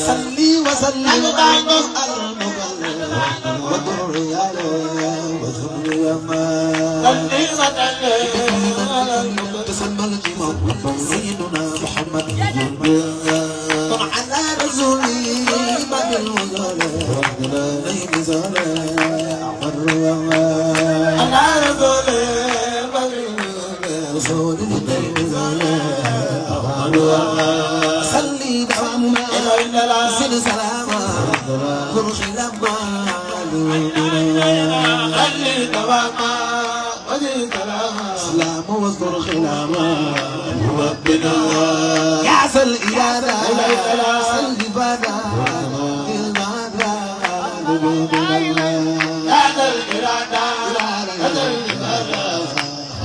صلي وسلم على وضر يا وزر يا ما تسمى الجمال سيدنا محمد على رسولي من الوزارة نيم زارة عمر على رسولي من رسولي نيم زارة صلي دوما سيد سلاما كل خلافا صلي دوما وزيد سلاما سلام واذكر خلاما ربنا يا سل إيانا سل فانا المانا نبودنا يا سل إيانا سل فانا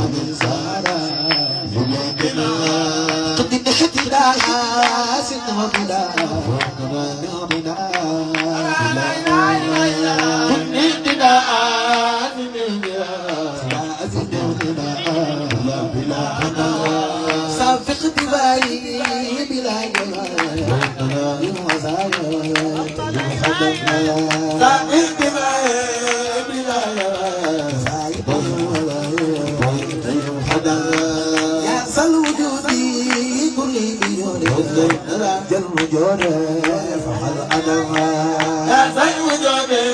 من سارا نبودنا قد نحتنا سن وبنا نعمنا قد نحتنا صافق دبي بلا جمال وزايا صافق دبي بلا جمال يا سل وجودي كل بيور جل وجوده فحل أدم يا سل وجودي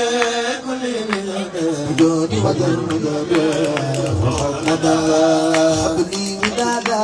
كل بيور وجودي وجل وجوده فحل أدم حبني ودادا